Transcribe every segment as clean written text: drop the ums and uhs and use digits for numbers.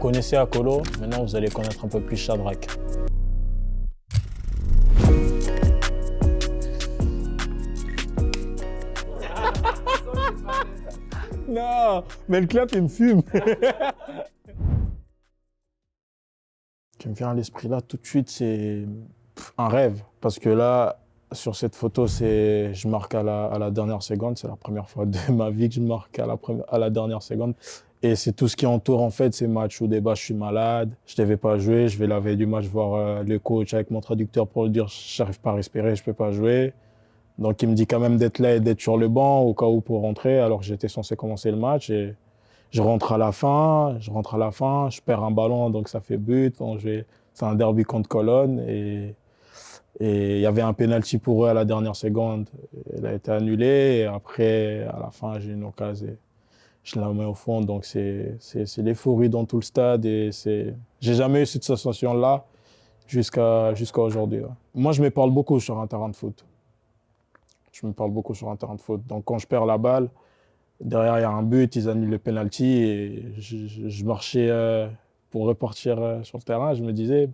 connaissez Akolo, maintenant vous allez connaître un peu plus Shadrach. Non, mais le clap, il me fume. Ce qui me vient à l'esprit là tout de suite, c'est un rêve. Parce que là, sur cette photo, je marque à la dernière seconde. C'est la première fois de ma vie que je marque à la dernière seconde. Et c'est tout ce qui entoure en fait ces matchs où des bas, je suis malade, je ne devais pas jouer. Je vais la veille du match voir le coach avec mon traducteur pour lui dire j'arrive pas à respirer, je peux pas jouer. Donc il me dit quand même d'être là et d'être sur le banc au cas où pour rentrer, alors que j'étais censé commencer le match. Et je rentre à la fin, je perds un ballon, donc ça fait but. C'est un derby contre Cologne et il y avait un penalty pour eux à la dernière seconde. Elle a été annulée et après, à la fin, j'ai une occasion et je la mets au fond. Donc c'est l'euphorie dans tout le stade j'ai jamais eu cette sensation-là jusqu'à aujourd'hui. Ouais. Moi, je me parle beaucoup sur un terrain de foot. Je me parle beaucoup sur un terrain de foot. Donc quand je perds la balle, derrière, il y a un but, ils annulent le penalty et je marchais pour repartir sur le terrain. Je me disais,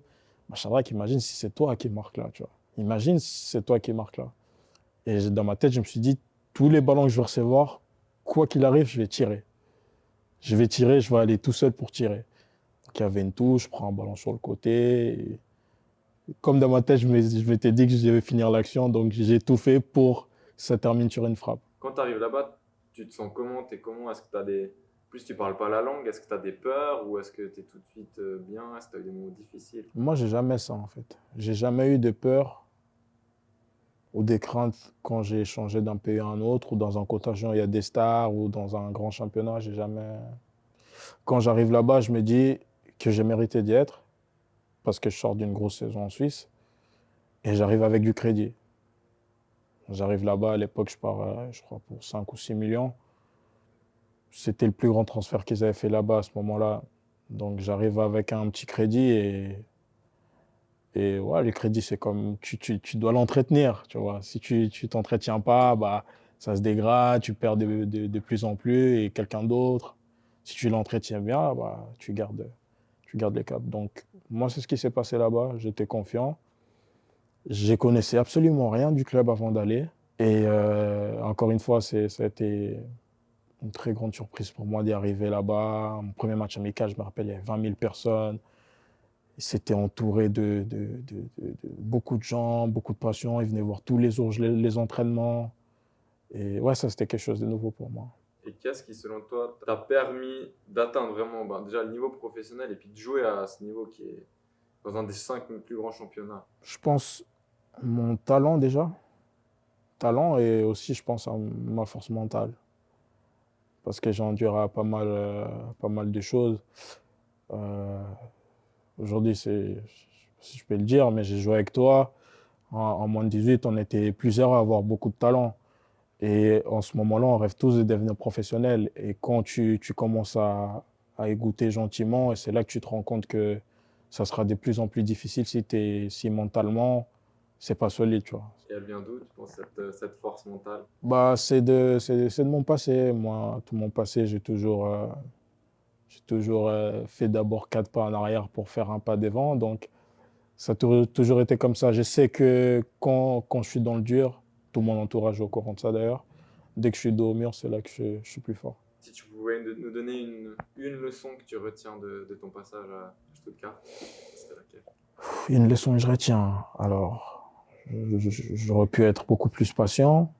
bah, Shadrach, imagine si c'est toi qui marques là, tu vois. Imagine si c'est toi qui marques là. Et dans ma tête, je me suis dit, tous les ballons que je vais recevoir, quoi qu'il arrive, je vais tirer. Je vais tirer, je vais aller tout seul pour tirer. Donc il y avait une touche, je prends un ballon sur le côté. Et comme dans ma tête, je m'étais dit que je devais finir l'action, donc j'ai tout fait pour que ça termine sur une frappe. Quand tu arrives là-bas, tu te sens comment? T'es comment? Est-ce que tu as des... Plus tu parles pas la langue, est-ce que tu as des peurs ou est-ce que tu es tout de suite bien? Est-ce que tu as eu des moments difficiles? Moi, j'ai jamais ça en fait. J'ai jamais eu de peur ou des craintes quand j'ai changé d'un pays à un autre ou dans un contingent, il y a des stars ou dans un grand championnat, j'ai jamais. Quand j'arrive là-bas, je me dis que j'ai mérité d'y être parce que je sors d'une grosse saison en Suisse et j'arrive avec du crédit. J'arrive là-bas, à l'époque, je pars, je crois, pour 5 ou 6 millions. C'était le plus grand transfert qu'ils avaient fait là-bas à ce moment-là. Donc j'arrive avec un petit crédit et ouais, les crédits, c'est comme tu dois l'entretenir, tu vois. Si tu t'entretiens pas, bah, ça se dégrade, tu perds de plus en plus et quelqu'un d'autre. Si tu l'entretiens bien, bah, tu gardes les caps. Donc, moi, c'est ce qui s'est passé là-bas. J'étais confiant. Je connaissais absolument rien du club avant d'aller. Et encore une fois, ça a été une très grande surprise pour moi d'y arriver là-bas. Mon premier match amical, je me rappelle, il y avait 20 000 personnes. C'était entouré de beaucoup de gens, beaucoup de passion. Ils venaient voir tous les jours les entraînements. Et ouais, ça, c'était quelque chose de nouveau pour moi. Et qu'est-ce qui, selon toi, t'a permis d'atteindre vraiment déjà le niveau professionnel et puis de jouer à ce niveau qui est dans un des 5 plus grands championnats? Je pense mon talent déjà. Talent et aussi, je pense, à ma force mentale. Parce que j'ai enduré à pas mal de choses. Euh, Aujourd'hui, si je peux le dire, mais j'ai joué avec toi. En moins de 18, on était plusieurs à avoir beaucoup de talent. Et en ce moment-là, on rêve tous de devenir professionnels. Et quand tu commences à y goûter gentiment, et c'est là que tu te rends compte que ça sera de plus en plus difficile si mentalement, c'est pas solide, tu vois. Et elle vient d'où, tu penses, cette force mentale? Bah, c'est de mon passé. Moi, tout mon passé, j'ai toujours fait d'abord 4 pas en arrière pour faire un pas devant. Donc, ça a toujours été comme ça. Je sais que quand je suis dans le dur, tout mon entourage est au courant de ça d'ailleurs. Dès que je suis dos au mur, c'est là que je suis plus fort. Si tu pouvais nous donner une leçon que tu retiens de ton passage à Stuttgart, c'était laquelle? Une leçon que je retiens. Alors, j'aurais pu être beaucoup plus patient.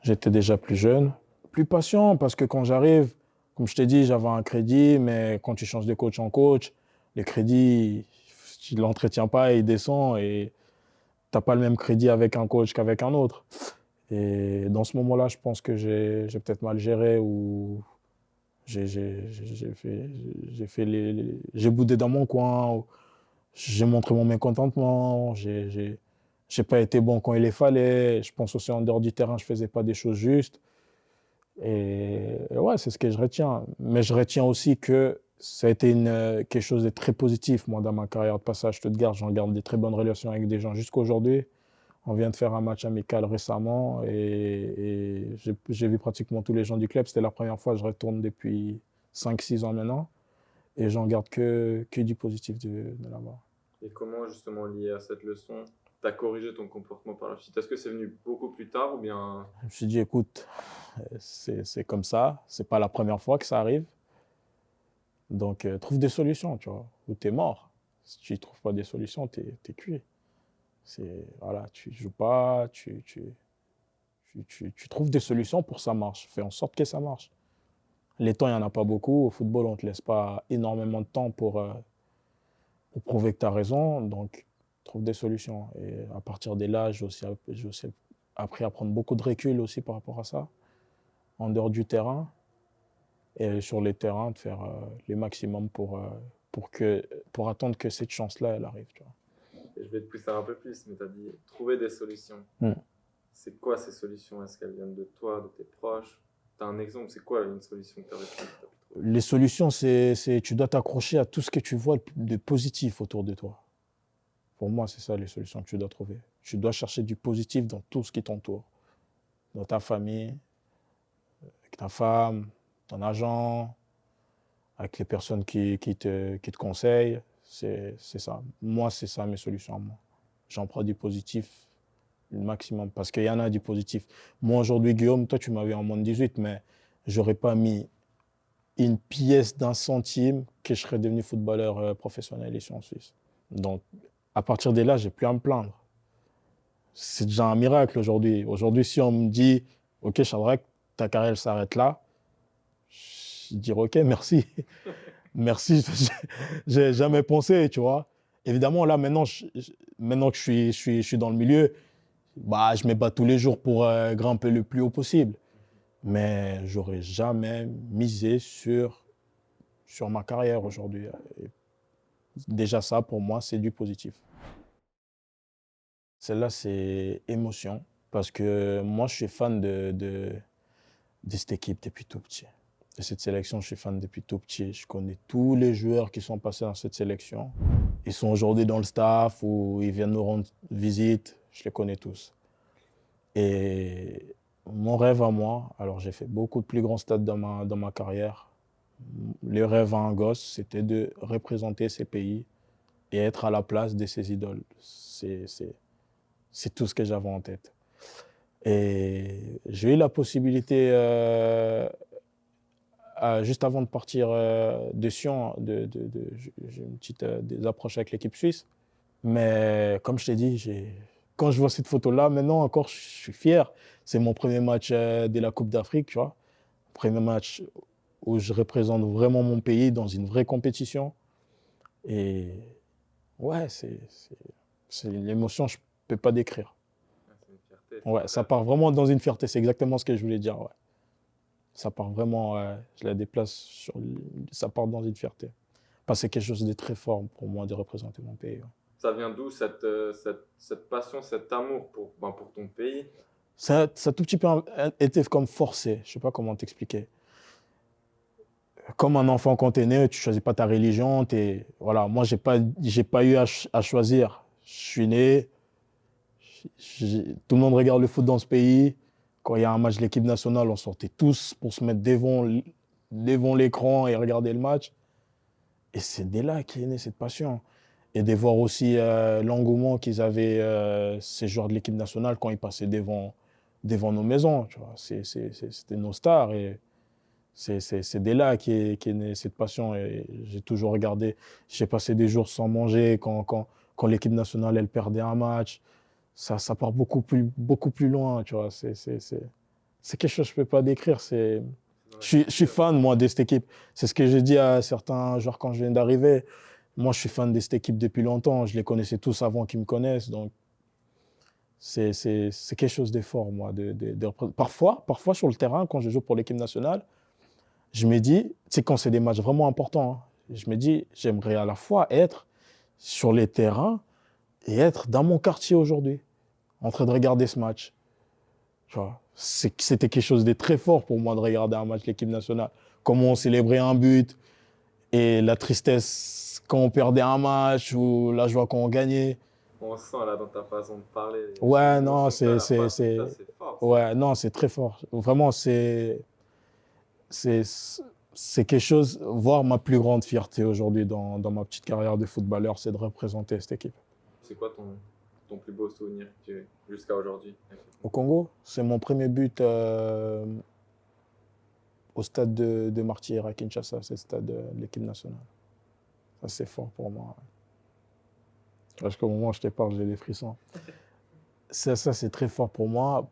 J'étais déjà plus jeune. Plus patient parce que quand j'arrive, comme je t'ai dit, j'avais un crédit, mais quand tu changes de coach en coach, le crédit, tu ne l'entretiens pas et il descend et tu n'as pas le même crédit avec un coach qu'avec un autre. Et dans ce moment-là, je pense que j'ai peut-être mal géré ou j'ai fait, j'ai boudé dans mon coin, j'ai montré mon mécontentement, j'ai pas été bon quand il les fallait. Je pense aussi en dehors du terrain, je faisais pas des choses justes. Et ouais, c'est ce que je retiens. Mais je retiens aussi que ça a été quelque chose de très positif, moi, dans ma carrière de passage à Stuttgart. J'en garde des très bonnes relations avec des gens jusqu'à aujourd'hui. On vient de faire un match amical récemment et j'ai vu pratiquement tous les gens du club. C'était la première fois que je retourne depuis 5 6 ans maintenant. et j'en garde que du positif de là-bas. Et comment, justement, lié à cette leçon, tu as corrigé ton comportement par la suite? Est-ce que c'est venu beaucoup plus tard ou bien... Je me suis dit, écoute, c'est comme ça, c'est pas la première fois que ça arrive, donc trouve des solutions, tu vois, ou t'es mort. Si tu ne trouves pas des solutions, t'es cuit. Voilà, tu joues pas, tu trouves des solutions pour que ça marche. Fais en sorte que ça marche. Les temps, il n'y en a pas beaucoup. Au football, on ne te laisse pas énormément de temps pour prouver que tu as raison. Donc, trouve des solutions. Et à partir de là, j'ai aussi appris à prendre beaucoup de recul aussi par rapport à ça, en dehors du terrain. Et sur les terrains, de faire le maximum pour attendre que cette chance-là, elle arrive. Tu vois. Et je vais te pousser un peu plus, mais tu as dit trouver des solutions. C'est quoi ces solutions? Est-ce qu'elles viennent de toi, de tes proches? Tu as un exemple? C'est quoi une solution que tu as pu trouver? Les solutions, tu dois t'accrocher à tout ce que tu vois de positif autour de toi. Pour moi, c'est ça les solutions que tu dois trouver. Tu dois chercher du positif dans tout ce qui t'entoure. Dans ta famille, avec ta femme, ton agent, avec les personnes qui te conseillent. C'est ça. Moi, c'est ça mes solutions. Moi. J'en prends du positif le maximum parce qu'il y en a du positif. Moi, aujourd'hui, Guillaume, toi, tu m'avais en moins de 18, mais j'aurais pas mis une pièce d'un centime que je serais devenu footballeur professionnel ici en Suisse. Donc, à partir de là, j'ai plus à me plaindre. C'est déjà un miracle aujourd'hui. Aujourd'hui, si on me dit, OK, Shadrach, ta carrière s'arrête là, je dirais, OK, merci. Merci, j'ai jamais pensé, tu vois. Évidemment, là, maintenant que je suis dans le milieu, bah, je me bats tous les jours pour grimper le plus haut possible. Mais j'aurais jamais misé sur ma carrière aujourd'hui. Et déjà ça, pour moi, c'est du positif. Celle-là, c'est émotion. Parce que moi, je suis fan de cette équipe depuis tout petit. De cette sélection, je suis fan depuis tout petit. Je connais tous les joueurs qui sont passés dans cette sélection. Ils sont aujourd'hui dans le staff ou ils viennent nous rendre visite. Je les connais tous. Et mon rêve à moi, alors j'ai fait beaucoup de plus grands stades dans ma carrière. Le rêve à un gosse, c'était de représenter ces pays et être à la place de ses idoles. C'est tout ce que j'avais en tête. Et j'ai eu la possibilité, juste avant de partir de Sion, j'ai une petite des approches avec l'équipe suisse. Mais comme je t'ai dit, quand je vois cette photo-là, maintenant encore, je suis fier. C'est mon premier match de la Coupe d'Afrique, tu vois. Premier match où je représente vraiment mon pays dans une vraie compétition. Et ouais, c'est une émotion que je ne peux pas décrire. C'est une fierté. Ouais, ça part vraiment dans une fierté, c'est exactement ce que je voulais dire. Ouais. Ça part vraiment, je la déplace, ça part dans une fierté. Parce que c'est quelque chose de très fort pour moi de représenter mon pays. Ouais. Ça vient d'où cette passion, cet amour pour ton pays? Ça a tout petit peu été comme forcé, je ne sais pas comment t'expliquer. Comme un enfant quand tu es né, tu ne choisis pas ta religion. Voilà, moi, j'ai pas eu à choisir. Je suis né, tout le monde regarde le foot dans ce pays. Quand il y a un match de l'équipe nationale, on sortait tous pour se mettre devant l'écran et regarder le match. Et c'est dès là qu'est née cette passion. Et de voir aussi l'engouement qu'ils avaient, ces joueurs de l'équipe nationale, quand ils passaient devant nos maisons. Tu vois. C'était nos stars. Et c'est dès là qu'est née cette passion. Et j'ai toujours regardé. J'ai passé des jours sans manger quand l'équipe nationale elle perdait un match. Ça part beaucoup plus loin. Tu vois. C'est quelque chose que je ne peux pas décrire. Je suis fan, moi, de cette équipe. C'est ce que j'ai dit à certains joueurs quand je viens d'arriver. Moi, je suis fan de cette équipe depuis longtemps. Je les connaissais tous avant qu'ils me connaissent. Donc, c'est quelque chose de fort, moi. Parfois, sur le terrain, quand je joue pour l'équipe nationale, je me dis, tu sais, quand c'est des matchs vraiment importants, hein, je me dis, j'aimerais à la fois être sur les terrains et être dans mon quartier aujourd'hui, en train de regarder ce match. Tu vois, c'était quelque chose de très fort pour moi de regarder un match de l'équipe nationale. Comment on célébrait un but et la tristesse quand on perdait un match ou la joie quand on gagnait. On sent là dans ta façon de parler. Ouais, non, c'est fort. ouais, non, c'est très fort. Vraiment, c'est quelque chose, voire ma plus grande fierté aujourd'hui dans ma petite carrière de footballeur, c'est de représenter cette équipe. C'est quoi ton plus beau souvenir que tu as jusqu'à aujourd'hui? Au Congo, c'est mon premier but au stade de Martyrs à Kinshasa, c'est le stade de l'équipe nationale. Ça, c'est fort pour moi. Parce qu'au moment où je te parle, j'ai des frissons. Ça c'est très fort pour moi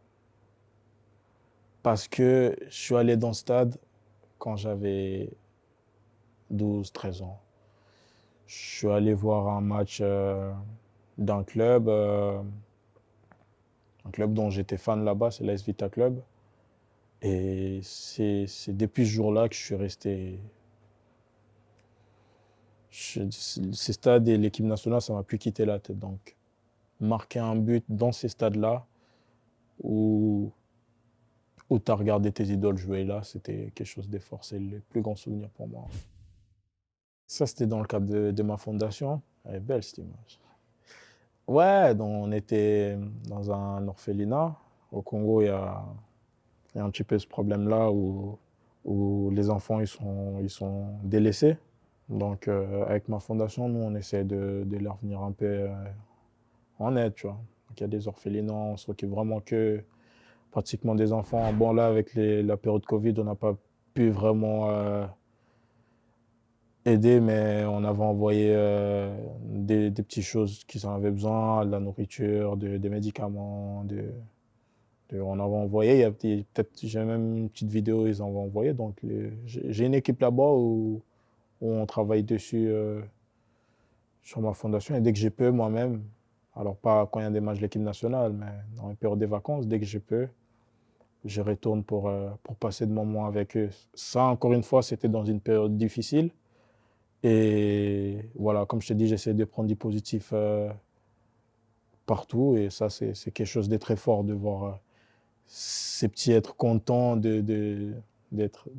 parce que je suis allé dans le stade quand j'avais 12-13 ans. Je suis allé voir un match d'un club, un club dont j'étais fan là-bas, c'est l'AS Vita Club. Et c'est depuis ce jour-là que je suis resté. Ces stades et l'équipe nationale, ça m'a plus quitté la tête. Donc, marquer un but dans ces stades-là, où tu as regardé tes idoles jouer là, c'était quelque chose de fort. C'est le plus grand souvenir pour moi. Ça, c'était dans le cadre de ma fondation. Elle est belle cette image. Ouais, donc on était dans un orphelinat. Au Congo, il y a un petit peu ce problème-là où les enfants ils sont délaissés. Donc, avec ma fondation, nous, on essaie de leur venir un peu en aide, tu vois. Donc, il y a des orphelinats, on s'occupe vraiment que pratiquement des enfants. Bon, là, avec la période Covid, on n'a pas pu vraiment aider, mais on avait envoyé des petites choses qu'ils en avaient besoin, de la nourriture, des médicaments, on avait envoyé, il y a peut-être, j'ai même une petite vidéo, ils en ont envoyé. Donc, j'ai une équipe là-bas où on travaille dessus sur ma fondation. Et dès que je peux, moi-même, alors pas quand il y a des matchs de l'équipe nationale, mais dans les périodes des vacances, dès que je peux, je retourne pour passer de moments avec eux. Ça, encore une fois, c'était dans une période difficile. Et voilà, comme je t'ai dit, j'essaie de prendre du positif partout. Et ça, c'est quelque chose de très fort de voir ces petits être contents d'être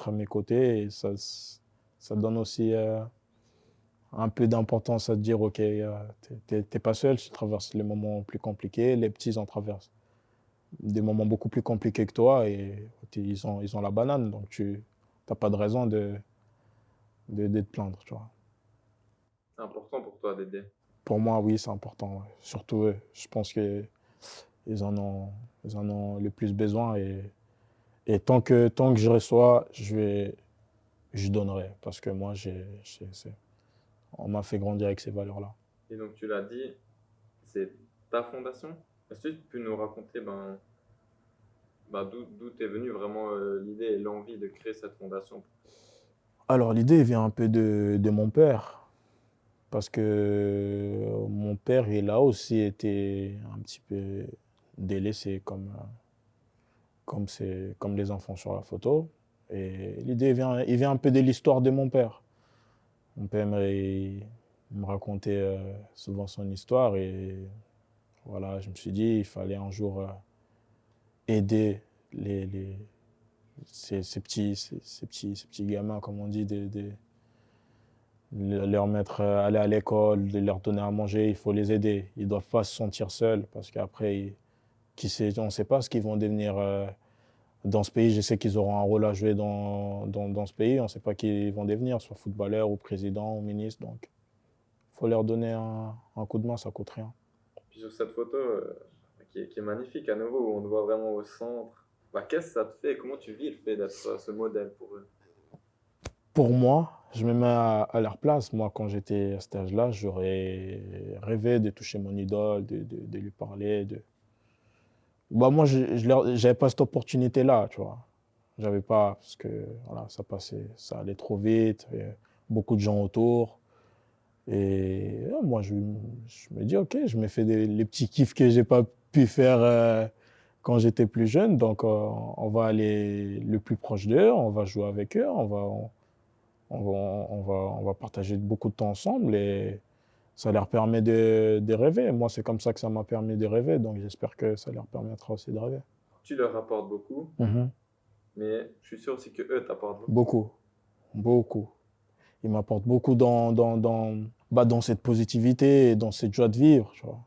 à mes côtés. Et ça donne aussi un peu d'importance à te dire, OK, t'es pas seul, tu traverses les moments plus compliqués. Les petits en traversent des moments beaucoup plus compliqués que toi et ils ont la banane. Donc, tu n'as pas de raison de te plaindre, tu vois. C'est important pour toi d'aider. Pour moi, oui, c'est important. Ouais. Surtout eux. Je pense qu'ils ils en ont le plus besoin. Et tant que je reçois, je donnerai. Parce que moi, on m'a fait grandir avec ces valeurs-là. Et donc, tu l'as dit, c'est ta fondation. Est-ce que tu peux nous raconter d'où t'es venue vraiment l'idée et l'envie de créer cette fondation? Alors, l'idée vient un peu de mon père. Parce que mon père, il a aussi été un petit peu délaissé comme les enfants sur la photo. Et l'idée il vient un peu de l'histoire de mon père. Mon père il me racontait souvent son histoire et voilà, je me suis dit, il fallait un jour aider ces petits gamins, comme on dit, leur mettre aller à l'école, de leur donner à manger, il faut les aider. Ils ne doivent pas se sentir seuls parce qu'après, on ne sait pas ce qu'ils vont devenir dans ce pays. Je sais qu'ils auront un rôle à jouer dans ce pays. On ne sait pas qui ils vont devenir, soit footballeur ou président ou ministre. Donc, il faut leur donner un coup de main, ça ne coûte rien. Puis sur cette photo qui est magnifique à nouveau, où on te voit vraiment au centre, qu'est-ce que ça te fait? Comment tu vis le fait d'être ce modèle pour eux? Pour moi, je me mets à leur place. Moi, quand j'étais à cet âge-là, j'aurais rêvé de toucher mon idole, de lui parler. Moi, je n'avais pas cette opportunité-là, tu vois. J'avais pas, parce que voilà, ça allait trop vite, il y avait beaucoup de gens autour. Et moi, je me dis, OK, je me fais les petits kiffs que j'ai pas pu faire quand j'étais plus jeune. Donc, on va aller le plus proche d'eux, on va jouer avec eux, on va partager beaucoup de temps ensemble et ça leur permet de rêver. Moi, c'est comme ça que ça m'a permis de rêver. Donc, j'espère que ça leur permettra aussi de rêver. Tu leur apportes beaucoup, mais je suis sûr aussi que eux t'apportent beaucoup. Beaucoup, beaucoup. Ils m'apportent beaucoup dans cette positivité et dans cette joie de vivre. Tu vois.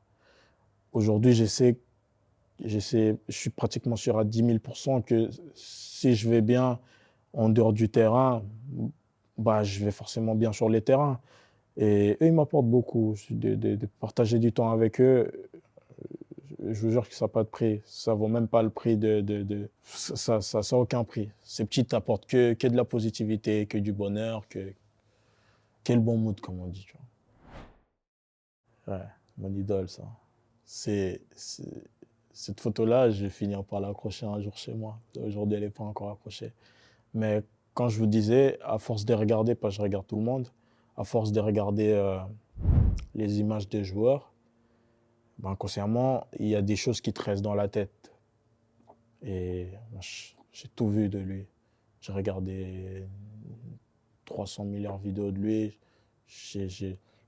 Aujourd'hui, je suis pratiquement sûr à 10 000% que si je vais bien, En dehors du terrain, bah, je vais forcément bien sur les terrains. Et eux, ils m'apportent beaucoup. De partager du temps avec eux, je vous jure que ça n'a pas de prix. Ça ne vaut même pas le prix ça n'a aucun prix. Ces petits t'apportent que de la positivité, que du bonheur, quel bon mood, comme on dit. Tu vois. Ouais, mon idole, ça. Cette photo-là, je vais finir par l'accrocher un jour chez moi. Aujourd'hui, elle n'est pas encore accrochée. Mais quand je vous disais, à force de regarder, parce que je regarde tout le monde, à force de regarder les images des joueurs, ben, inconsciemment, il y a des choses qui te restent dans la tête. Et j'ai tout vu de lui. J'ai regardé 300 milliards de vidéos de lui.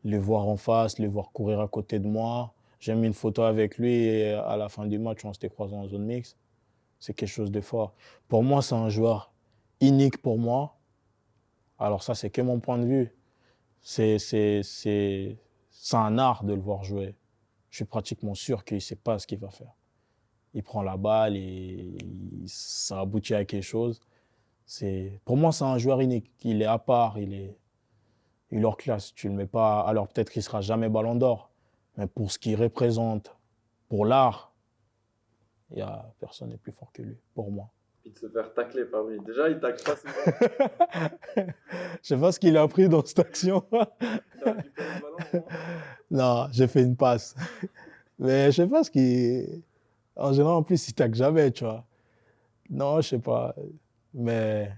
Les voir en face, les voir courir à côté de moi. J'ai mis une photo avec lui et à la fin du match, on s'était croisés en zone mixte. C'est quelque chose de fort. Pour moi, c'est un joueur unique pour moi. Alors ça, c'est que mon point de vue. C'est un art de le voir jouer. Je suis pratiquement sûr qu'il ne sait pas ce qu'il va faire. Il prend la balle et ça aboutit à quelque chose. Pour moi, c'est un joueur unique. Il est à part, il est hors classe. Tu le mets pas. Alors peut-être qu'il ne sera jamais ballon d'or. Mais pour ce qu'il représente, pour l'art, personne n'est plus fort que lui, pour moi. Puis de se faire tacler par lui. Déjà, il tacle pas souvent. Je sais pas ce qu'il a appris dans cette action. Il a récupéré le ballon, non? Non, j'ai fait une passe. Mais je sais pas ce qu'il. En général, en plus, il tacle jamais, tu vois. Non, je sais pas. Mais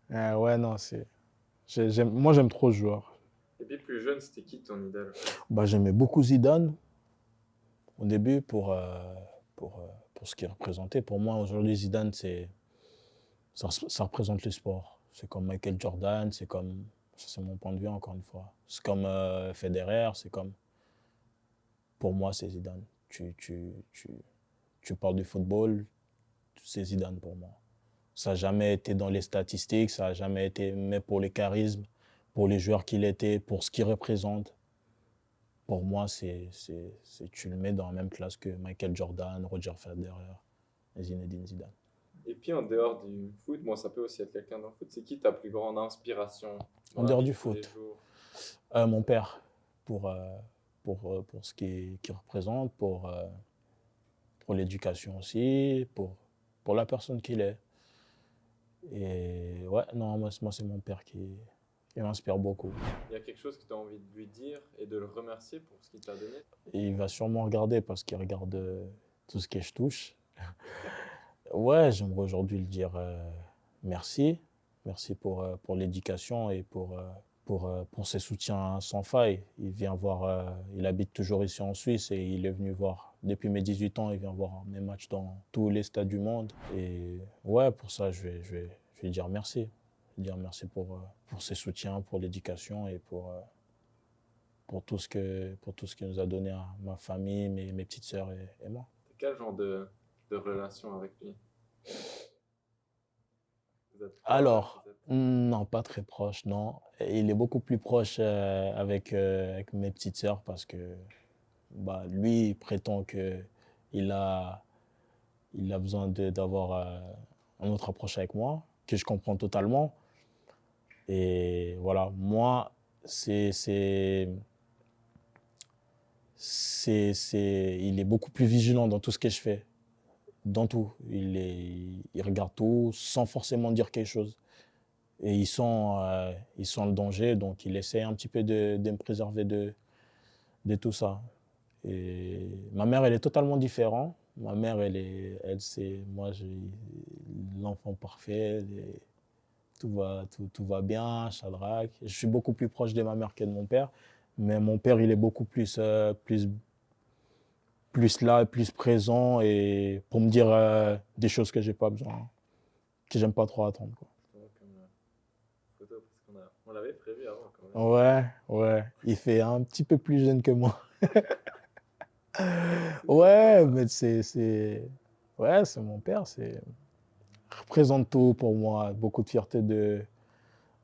ouais, non, moi, j'aime trop ce joueur. Et puis plus jeune, c'était qui ton idole? Bah, j'aimais beaucoup Zidane au début pour ce qu'il représentait. Pour moi, aujourd'hui, Zidane, ça représente le sport. C'est comme Michael Jordan, ça c'est mon point de vue encore une fois. C'est comme Federer, pour moi, c'est Zidane. Tu parles du football, c'est Zidane pour moi. Ça n'a jamais été dans les statistiques, ça n'a jamais été, mais pour les charismes, pour les joueurs qu'il était, pour ce qu'il représente. Pour moi, tu le mets dans la même classe que Michael Jordan, Roger Federer et Zinedine Zidane. Et puis en dehors du foot, ça peut aussi être quelqu'un dans le foot. C'est qui ta plus grande inspiration en dehors du foot? Mon père, pour ce qu'il représente, pour l'éducation aussi, pour la personne qu'il est. Et ouais, non, moi c'est mon père qui m'inspire beaucoup. Il y a quelque chose que tu as envie de lui dire et de le remercier pour ce qu'il t'a donné? Et il va sûrement regarder parce qu'il regarde tout ce que je touche. Ouais, j'aimerais aujourd'hui lui dire merci. Merci pour l'éducation et pour ses soutiens sans faille. Il habite toujours ici en Suisse et il est venu voir, depuis mes 18 ans, il vient voir mes matchs dans tous les stades du monde. Et ouais, pour ça, je vais lui dire merci. Je vais dire merci pour ses soutiens, pour l'éducation et pour tout ce qu'il nous a donné à ma famille, mes petites sœurs et moi. Quel genre de relation avec lui? Alors, non, pas très proche, non. Il est beaucoup plus proche avec mes petites sœurs parce que bah, lui, il prétend qu'il a besoin d'avoir un autre approche avec moi, que je comprends totalement. Et voilà, moi, il est beaucoup plus vigilant dans tout ce que je fais. Dans tout. Il regarde tout sans forcément dire quelque chose. Et il sent le danger, donc il essaie un petit peu de me préserver de tout ça. Et ma mère, elle est totalement différente. Ma mère, moi, j'ai l'enfant parfait, tout va bien, Shadrach. Je suis beaucoup plus proche de ma mère que de mon père, mais mon père, il est beaucoup plus là, plus présent et pour me dire des choses que j'ai pas besoin, que j'aime pas trop attendre, quoi. Photo, parce qu'on l'avait prévu avant quand même. Ouais. Il fait un petit peu plus jeune que moi. Ouais, mais ouais, c'est mon père, représente tout pour moi, beaucoup de fierté de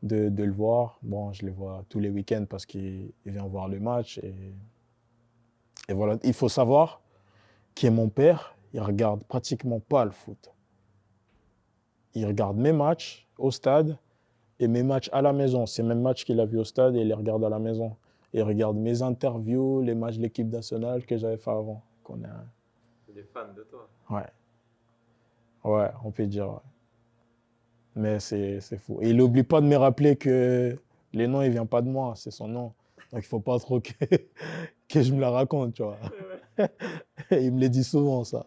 le voir. Bon, je le vois tous les week-ends parce qu'il vient voir le match et voilà. Il faut savoir que mon père, il regarde pratiquement pas le foot. Il regarde mes matchs, au stade et mes matchs à la maison. C'est le même match qu'il a vu au stade et il les regarde à la maison. Et il regarde mes interviews, les matchs de l'équipe nationale que j'avais fait avant. Il est fan de toi. Ouais. Ouais, on peut dire. Ouais. Mais c'est fou. Et il n'oublie pas de me rappeler que les noms, il ne vient pas de moi, c'est son nom. Donc il ne faut pas trop que je me la raconte, tu vois. Il me le dit souvent, ça.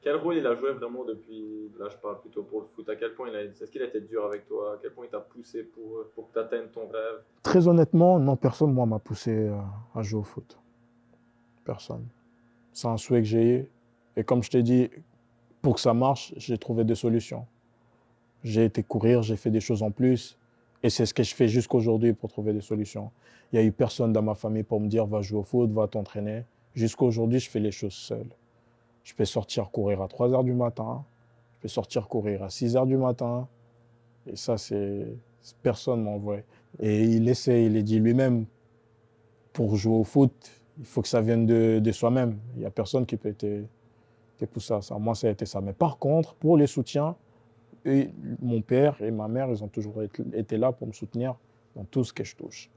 Quel rôle il a joué vraiment depuis, là je parle plutôt pour le foot, à quel point est-ce qu'il a été dur avec toi, à quel point il t'a poussé pour que tu atteignes ton rêve? Très honnêtement, non, personne, moi, m'a poussé à jouer au foot. Personne. C'est un souhait que j'ai eu. Et comme je t'ai dit, pour que ça marche, j'ai trouvé des solutions. J'ai été courir, j'ai fait des choses en plus. Et c'est ce que je fais jusqu'aujourd'hui pour trouver des solutions. Il n'y a eu personne dans ma famille pour me dire va jouer au foot, va t'entraîner. Jusqu'aujourd'hui, je fais les choses seul. Je peux sortir courir à 3 h du matin. Je peux sortir courir à 6 h du matin. Et ça, personne m'a envoyé. Et il essaie, il est dit lui-même, pour jouer au foot, il faut que ça vienne de soi-même. Il n'y a personne qui peut te pousser à ça. Moi, ça a été ça. Mais par contre, pour les soutiens, et mon père et ma mère, ils ont toujours été là pour me soutenir dans tout ce que je touche.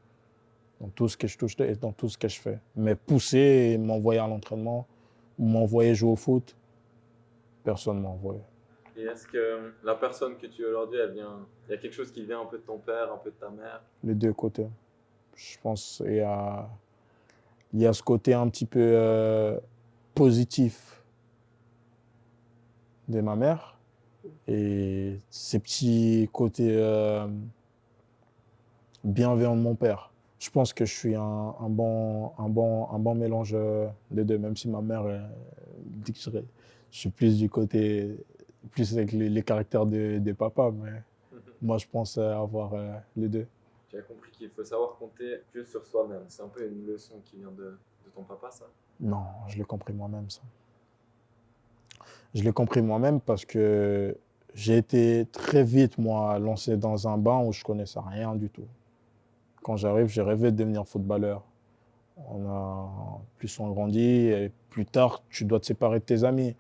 Dans tout ce que je touche et dans tout ce que je fais. Mais pousser et m'envoyer à l'entraînement, ou m'envoyer jouer au foot, personne ne m'a envoyé. Et est-ce que la personne que tu es aujourd'hui, il y a quelque chose qui vient un peu de ton père, un peu de ta mère? Les deux côtés. Je pense qu'il y a ce côté un petit peu positif de ma mère et ces petits côtés bienveillants de mon père. Je pense que je suis un bon mélange des deux, même si ma mère dit que je suis plus du côté, plus avec les caractères des papas, mais moi je pense avoir les deux. Tu as compris qu'il faut savoir compter que sur soi-même. C'est un peu une leçon qui vient de ton papa, ça? Non, je l'ai compris moi-même, ça. Je l'ai compris moi-même parce que j'ai été très vite, moi, lancé dans un bain où je ne connaissais rien du tout. Quand j'arrive, j'ai rêvé de devenir footballeur. Plus on grandit, et plus tard, tu dois te séparer de tes amis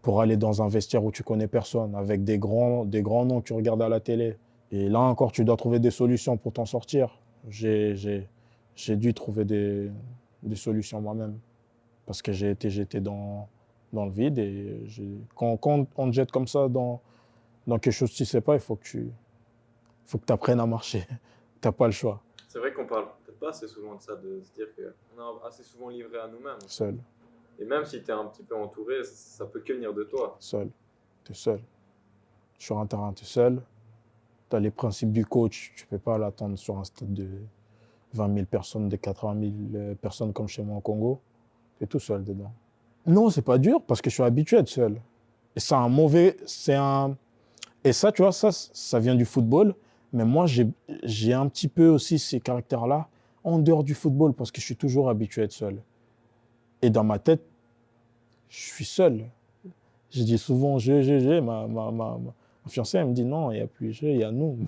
pour aller dans un vestiaire où tu connais personne, avec des grands noms que tu regardes à la télé. Et là encore, tu dois trouver des solutions pour t'en sortir. J'ai dû trouver des solutions moi-même parce que j'étais dans le vide et quand on te jette comme ça dans quelque chose que tu ne sais pas, il faut que tu apprennes à marcher. Tu n'as pas le choix. C'est vrai qu'on parle peut-être pas assez souvent de ça, de se dire qu'on est assez souvent livré à nous-mêmes. Seul. Et même si tu es un petit peu entouré, ça peut que venir de toi. Seul. Tu es seul. Sur un terrain, tu es seul. Tu as les principes du coach. Tu ne peux pas l'attendre sur un stade de 20 000 personnes, de 80 000 personnes comme chez moi au Congo. Tu es tout seul dedans. Non, c'est pas dur parce que je suis habitué à être seul. Et c'est un mauvais... Et ça, tu vois, ça vient du football. Mais moi, j'ai un petit peu aussi ces caractères-là en dehors du football parce que je suis toujours habitué à être seul. Et dans ma tête, je suis seul. Je dis souvent ma fiancée, elle me dit non, il n'y a plus il y a nous.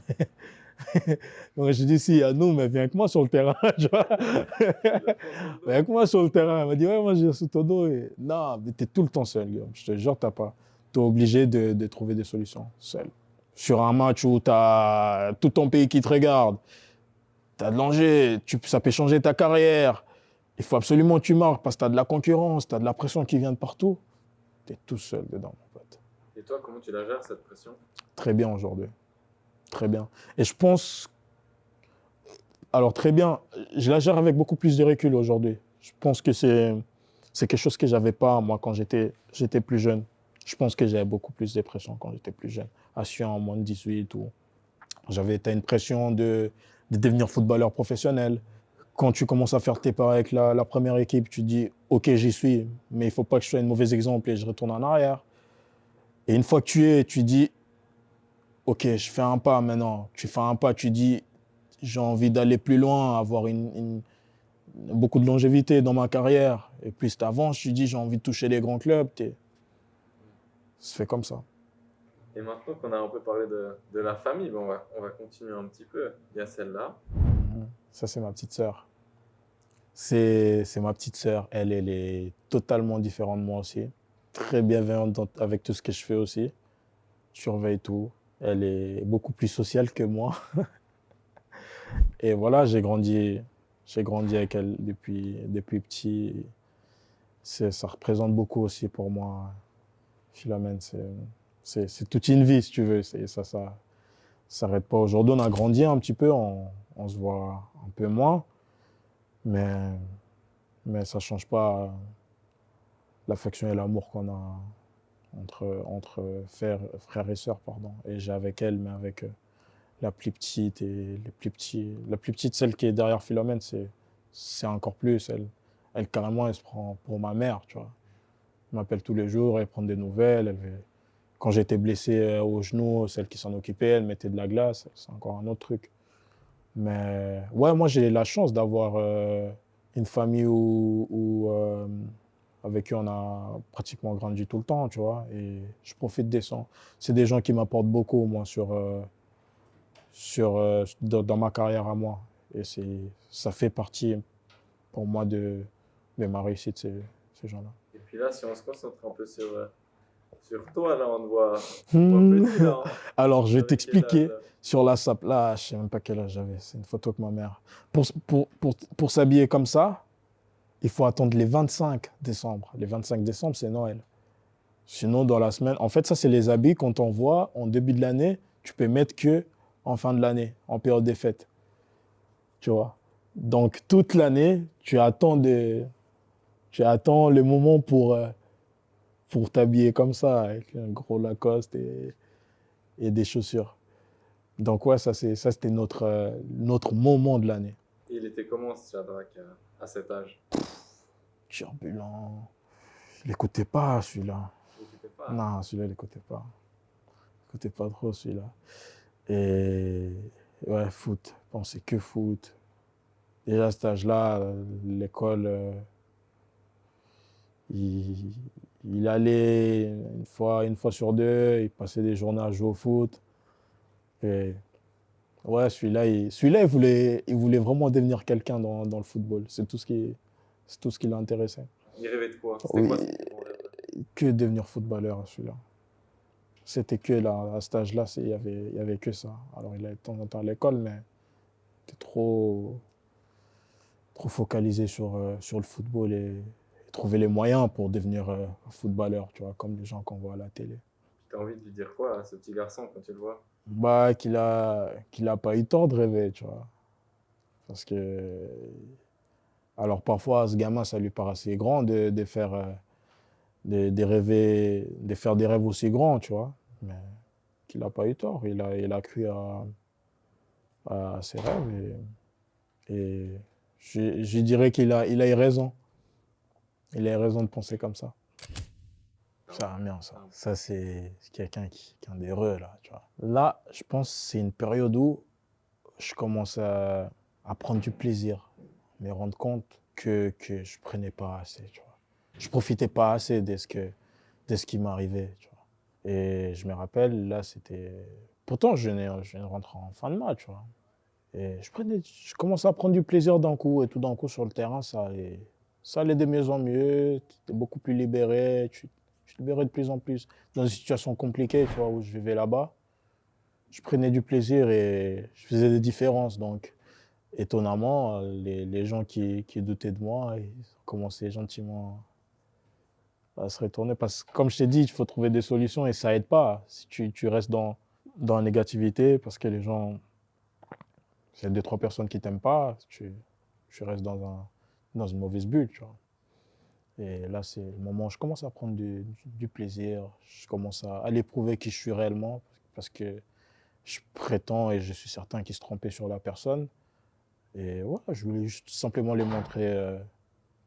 Donc je dis si, il y a nous, mais viens avec moi sur le terrain. Tu vois. Viens avec moi sur le terrain. Elle m'a dit ouais, moi je suis sous ton dos. Et... Non, mais tu es tout le temps seul, Guillaume. Je te jure, tu es obligé de trouver des solutions seul. Sur un match où tu as tout ton pays qui te regarde, tu as de l'enjeu, ça peut changer ta carrière. Il faut absolument que tu marques parce que tu as de la concurrence, tu as de la pression qui vient de partout. Tu es tout seul dedans, mon pote. Et toi, comment tu la gères, cette pression? Très bien aujourd'hui. Très bien. Et je pense... Alors très bien, je la gère avec beaucoup plus de recul aujourd'hui. Je pense que c'est quelque chose que je n'avais pas, moi, quand j'étais plus jeune. Je pense que j'avais beaucoup plus de pression quand j'étais plus jeune. À en moins de 18 ou... J'avais une pression de devenir footballeur professionnel. Quand tu commences à faire tes pas avec la première équipe, tu dis « Ok, j'y suis, mais il ne faut pas que je sois un mauvais exemple et je retourne en arrière. » Et une fois que tu dis « Ok, je fais un pas maintenant. » Tu fais un pas, tu dis « J'ai envie d'aller plus loin, avoir beaucoup de longévité dans ma carrière. » Et puis tu avances, tu dis « J'ai envie de toucher les grands clubs. » Ça fait comme ça. Et maintenant qu'on a un peu parlé de la famille, on va continuer un petit peu. Il y a celle-là. Ça, c'est ma petite sœur. C'est ma petite sœur. Elle est totalement différente de moi aussi. Très bienveillante avec tout ce que je fais aussi. Surveille tout. Elle est beaucoup plus sociale que moi. Et voilà, j'ai grandi avec elle depuis petit. Ça représente beaucoup aussi pour moi, Philomène. C'est toute une vie, si tu veux. Ça s'arrête pas. Aujourd'hui, on a grandi un petit peu, on se voit un peu moins, mais, mais ça change pas l'affection et l'amour qu'on a entre frères et sœurs, pardon. Et j'ai avec elle, mais avec la plus petite et les plus petits. La plus petite, celle qui est derrière Philomène, c'est encore plus. Elle, carrément, elle se prend pour ma mère, tu vois. Elle m'appelle tous les jours, elle prend des nouvelles. Quand j'étais blessé au genou, celle qui s'en occupait, elle mettait de la glace. C'est encore un autre truc. Mais ouais, moi, j'ai la chance d'avoir une famille avec qui on a pratiquement grandi tout le temps, tu vois. Et je profite des sons. C'est des gens qui m'apportent beaucoup, moi, dans ma carrière à moi. Et ça fait partie pour moi de ma réussite, ces gens-là. Et puis là, si on se concentre un peu sur toi, là, on te voit petit, là. Hein. Alors, je vais Avec quel âge, t'expliquer. là? Sur la sape, là, je sais même pas quel âge j'avais. C'est une photo que ma mère. Pour s'habiller comme ça, il faut attendre les 25 décembre. Les 25 décembre, c'est Noël. Sinon, dans la semaine, en fait, ça, c'est les habits qu'on t'envoie en début de l'année. Tu peux mettre que en fin de l'année, en période des fêtes. Tu vois. Donc, toute l'année, tu attends le moment pour t'habiller comme ça, avec un gros Lacoste et des chaussures. Donc, ouais, ça, c'était notre moment de l'année. Et il était comment, ce Shadrach, à cet âge? Turbulent. Il n'écoutait pas, celui-là. Il n'écoutait pas. Non, celui-là, il n'écoutait pas. Il n'écoutait pas trop, celui-là. Et ouais, foot. Bon, c'est que foot. Déjà, à cet âge-là, l'école, il, il allait une fois sur deux, il passait des journées à jouer au foot. Et ouais, celui-là, il voulait vraiment devenir quelqu'un dans le football. C'est tout ce qui l'intéressait. Il rêvait de quoi? C'était Oui, quoi son plus grand rêve? que devenir footballeur, celui-là. C'était que là, à cet âge-là, il y avait que ça. Alors, il allait de temps en temps à l'école, mais il était trop focalisé sur le football et trouver les moyens pour devenir un footballeur, tu vois, comme les gens qu'on voit à la télé. Tu as envie de lui dire quoi à ce petit garçon quand tu le vois? Bah, qu'il a pas eu tort de rêver, tu vois. Parce que, alors parfois, ce gamin, ça lui paraissait grand de faire, rêver, de faire des rêves aussi grands, tu vois. Mais qu'il n'a pas eu tort. Il a cru à ses rêves et je dirais qu'il a eu raison. Il a eu raison de penser comme ça. Ça va bien, ça. Ça, c'est quelqu'un qui est heureux, là, tu vois. Là, je pense que c'est une période où je commence à prendre du plaisir, me rendre compte que je prenais pas assez, tu vois. Je profitais pas assez de ce qui m'arrivait, tu vois. Et je me rappelle, là, c'était... Pourtant, je viens de rentrer en fin de match, tu vois. Et je commençais à prendre du plaisir d'un coup, et tout d'un coup, sur le terrain, ça allait de mieux en mieux, tu étais beaucoup plus libéré, tu te libérais de plus en plus. Dans une situation compliquée, tu vois, où je vivais là-bas, je prenais du plaisir et je faisais des différences. Donc, étonnamment, les gens qui doutaient de moi, ils ont commencé gentiment à se retourner. Parce que, comme je t'ai dit, il faut trouver des solutions et ça aide pas. Si tu restes dans la négativité, parce que les gens, s'il y a deux, trois personnes qui t'aiment pas, tu restes dans une mauvaise bulle, tu vois. Et là, c'est le moment où je commence à prendre du plaisir. Je commence à aller prouver qui je suis réellement. Parce que je prétends et je suis certain qu'ils se trompaient sur la personne. Et ouais, je voulais juste simplement les montrer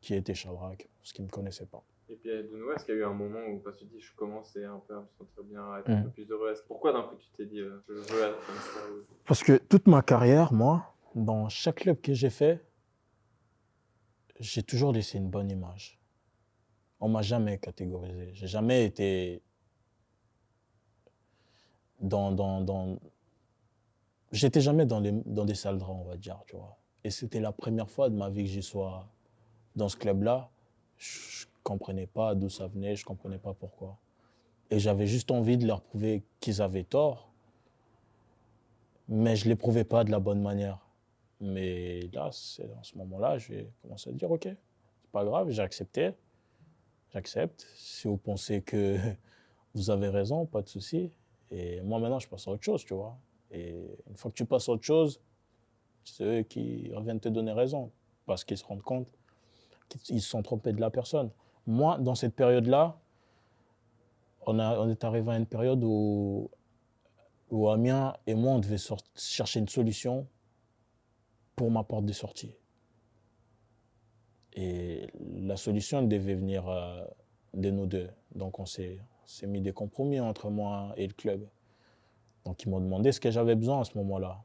qui était Shadrach, parce qu'ils ne me connaissaient pas. Et puis, de nouveau, est-ce qu'il y a eu un moment où tu te dis, je commençais un peu à me sentir bien, à être un peu plus heureux? Pourquoi d'un coup tu t'es dit, je veux être comme ça? Parce que toute ma carrière, moi, dans chaque club que j'ai fait, j'ai toujours laissé une bonne image. On m'a jamais catégorisé. J'ai jamais été dans. J'étais jamais dans des sales draps, on va dire, tu vois. Et c'était la première fois de ma vie que j'y sois dans ce club-là. Je comprenais pas d'où ça venait, je comprenais pas pourquoi. Et j'avais juste envie de leur prouver qu'ils avaient tort mais je ne l'éprouvais pas de la bonne manière. Mais là, en ce moment-là, j'ai commencé à dire, OK, c'est pas grave, j'ai accepté, j'accepte. Si vous pensez que vous avez raison, pas de souci. Et moi, maintenant, je passe à autre chose, tu vois. Et une fois que tu passes à autre chose, c'est eux qui reviennent te donner raison, parce qu'ils se rendent compte qu'ils se sont trompés de la personne. Moi, dans cette période-là, on est arrivé à une période où Amiens et moi, on devait chercher une solution pour ma porte de sortie. Et la solution devait venir de nous deux. Donc on s'est mis des compromis entre moi et le club. Donc ils m'ont demandé ce que j'avais besoin à ce moment-là.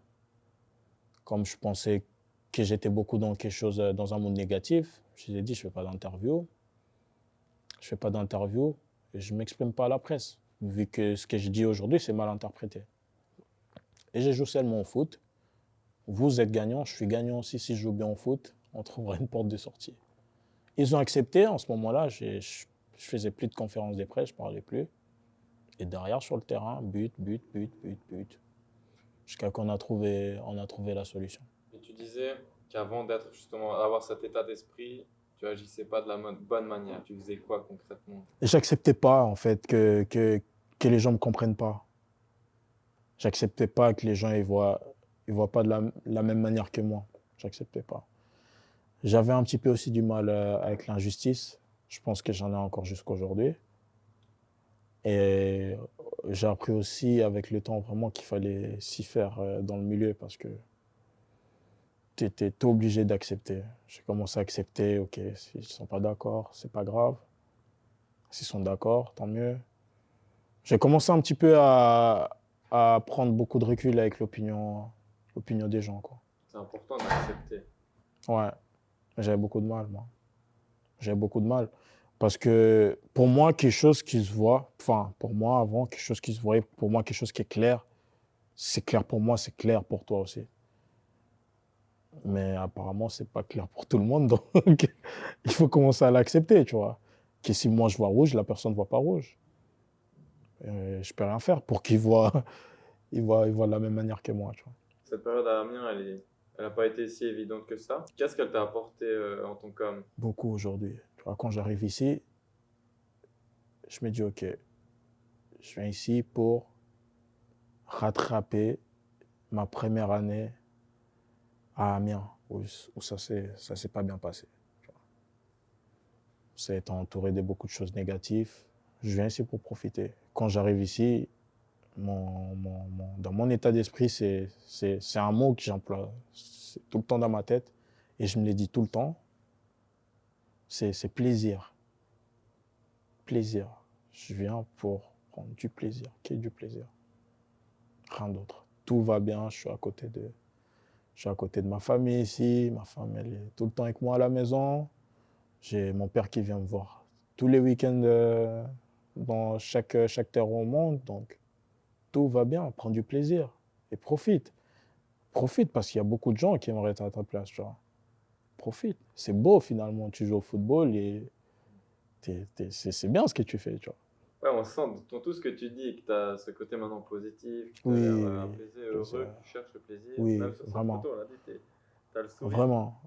Comme je pensais que j'étais beaucoup dans quelque chose, dans un monde négatif, je les ai dit, je ne fais pas d'interview. Je ne fais pas d'interview et je ne m'exprime pas à la presse, vu que ce que je dis aujourd'hui, c'est mal interprété. Et je joue seulement au foot. Vous êtes gagnant, je suis gagnant aussi. Si je joue bien au foot, on trouvera une porte de sortie. Ils ont accepté. En ce moment-là, je ne faisais plus de conférences de presse, je ne parlais plus. Et derrière, sur le terrain, but. Jusqu'à qu'on a trouvé la solution. Et tu disais qu'avant d'être justement, d'avoir cet état d'esprit, tu agissais pas de la bonne manière. Tu faisais quoi concrètement? Et j'acceptais pas, en fait, que les gens ne me comprennent pas. J'acceptais pas que les gens ils voient pas de la même manière que moi. J'acceptais pas. J'avais un petit peu aussi du mal avec l'injustice. Je pense que j'en ai encore jusqu'à aujourd'hui. Et j'ai appris aussi avec le temps vraiment qu'il fallait s'y faire dans le milieu parce que tu étais obligé d'accepter. J'ai commencé à accepter, ok, s'ils ne sont pas d'accord, c'est pas grave. S'ils sont d'accord, tant mieux. J'ai commencé un petit peu à prendre beaucoup de recul avec l'opinion des gens, quoi. C'est important d'accepter. Ouais, j'avais beaucoup de mal, moi. J'avais beaucoup de mal. Parce que pour moi, quelque chose qui se voit, enfin, pour moi, avant, quelque chose qui se voyait, pour moi, quelque chose qui est clair, c'est clair pour moi, c'est clair pour toi aussi. Mais apparemment, c'est pas clair pour tout le monde, donc il faut commencer à l'accepter, tu vois. Que si moi je vois rouge, la personne ne voit pas rouge. Je peux rien faire pour qu'il voit, il voit de la même manière que moi, tu vois. Cette période à Amiens, elle n'a pas été si évidente que ça. Qu'est-ce qu'elle t'a apporté en tant qu'homme? Beaucoup aujourd'hui. Tu vois, quand j'arrive ici, je me dis, ok, je viens ici pour rattraper ma première année à Amiens, où ça s'est pas bien passé. Ça a été entouré de beaucoup de choses négatives. Je viens ici pour profiter. Quand j'arrive ici, dans mon état d'esprit, c'est un mot que j'emploie. C'est tout le temps dans ma tête et je me le dis tout le temps. C'est plaisir. Plaisir. Je viens pour prendre du plaisir. Qu'est-ce du plaisir? Rien d'autre. Tout va bien, je suis à côté de ma famille ici. Ma femme, elle est tout le temps avec moi à la maison. J'ai mon père qui vient me voir tous les week-ends dans chaque terre au monde. Donc, tout va bien, prends du plaisir et profite. Profite parce qu'il y a beaucoup de gens qui aimeraient être à ta place, tu vois. Profite. C'est beau finalement, tu joues au football et c'est bien ce que tu fais, tu vois. Ouais, on sent dans tout ce que tu dis que tu as ce côté maintenant positif, que tu as Oui, l'air oui, apaisé, heureux, que tu cherches le plaisir. oui, Même sur cette vraiment. photo, on l'a dit, tu as le sourire. Vraiment,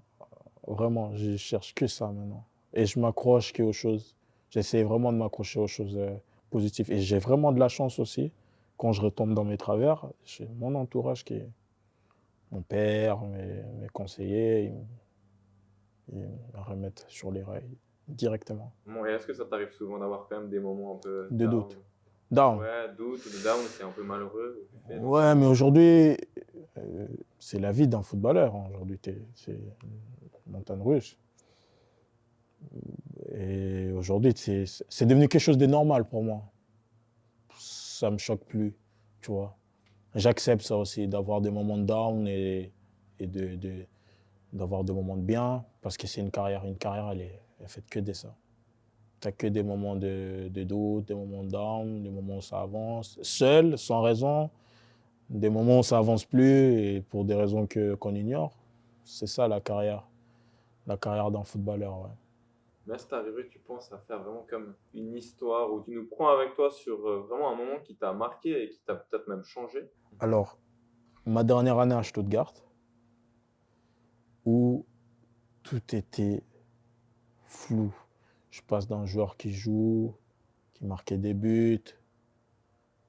vraiment, je cherche que ça maintenant. Et je m'accroche qu'aux choses. J'essaie vraiment de m'accrocher aux choses positives. Et j'ai vraiment de la chance aussi. Quand je retombe dans mes travers, j'ai mon entourage qui est mon père, mes conseillers, ils me remettent sur les rails directement. Bon, et est-ce que ça t'arrive souvent d'avoir quand même des moments un peu De down? doute. Down. Ouais, doute ou de down, c'est un peu malheureux. Tu fais dans Ouais, mais aujourd'hui, c'est la vie d'un footballeur. Hein. Aujourd'hui, c'est une montagne russe. Et aujourd'hui, c'est devenu quelque chose de normal pour moi. Ça me choque plus, tu vois. J'accepte ça aussi, d'avoir des moments de down et d'avoir des moments de bien, parce que c'est une carrière. Une carrière, elle est faite que de ça. Tu n'as que des moments de doute, des moments de down, des moments où ça avance, seul, sans raison, des moments où ça avance plus et pour des raisons qu'on ignore. C'est ça la carrière d'un footballeur, ouais. Mais est-ce que t'es arrivé, tu penses, à faire vraiment comme une histoire où tu nous prends avec toi sur vraiment un moment qui t'a marqué et qui t'a peut-être même changé? Alors, ma dernière année à Stuttgart, où tout était flou. Je passe d'un joueur qui joue, qui marquait des buts,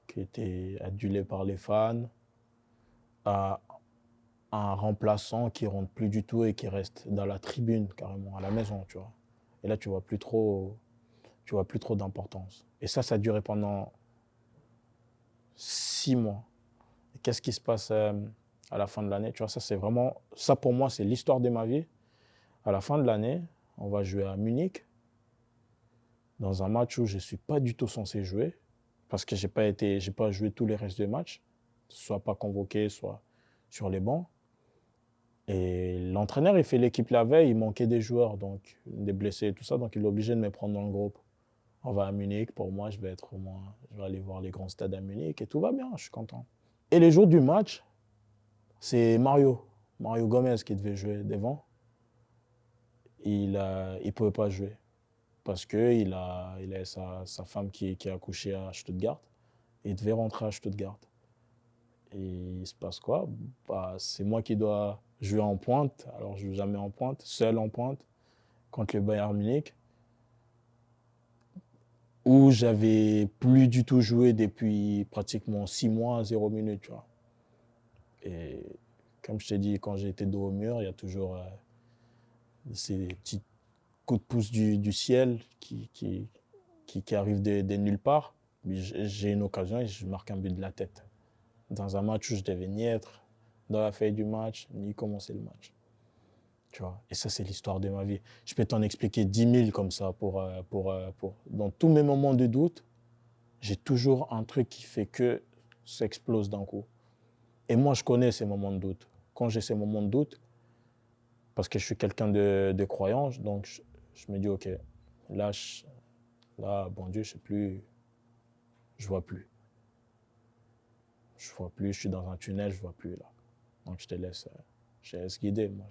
qui était adulé par les fans, à un remplaçant qui rentre plus du tout et qui reste dans la tribune, carrément, à la maison, tu vois. Et là, tu vois plus trop d'importance. Et ça a duré pendant 6 mois. Et qu'est-ce qui se passe à la fin de l'année? Tu vois, ça, c'est vraiment, ça pour moi, c'est l'histoire de ma vie. À la fin de l'année, on va jouer à Munich, dans un match où je ne suis pas du tout censé jouer, parce que j'ai pas joué tous les restes des matchs, soit pas convoqué, soit sur les bancs. Et l'entraîneur, il fait l'équipe la veille, il manquait des joueurs, donc des blessés et tout ça, donc il est obligé de me prendre dans le groupe. On va à Munich, pour moi, je vais aller voir les grands stades à Munich et tout va bien, je suis content. Et les jours du match, c'est Mario Gomez qui devait jouer devant. Il ne pouvait pas jouer parce qu'il a sa femme qui a accouché à Stuttgart et il devait rentrer à Stuttgart. Et il se passe quoi? C'est moi qui dois jouer en pointe, alors je ne joue jamais en pointe, seul en pointe, contre le Bayern Munich, où j'avais plus du tout joué depuis pratiquement 6 mois, 0 minute, tu vois. Et comme je t'ai dit, quand j'ai été dos au mur, il y a toujours ces petits coups de pouce du ciel qui arrivent de nulle part. J'ai une occasion et je marque un but de la tête. Dans un match où je devais ni être dans la feuille du match, ni commencer le match. Tu vois. Et ça, c'est l'histoire de ma vie. Je peux t'en expliquer 10 000 comme ça. Dans tous mes moments de doute, j'ai toujours un truc qui fait que ça explose d'un coup. Et moi, je connais ces moments de doute. Quand j'ai ces moments de doute, parce que je suis quelqu'un de croyant, donc je me dis, OK, là, bon Dieu, je sais plus, je vois plus. Je vois plus, je suis dans un tunnel, je vois plus là. Donc je te laisse guider, moi.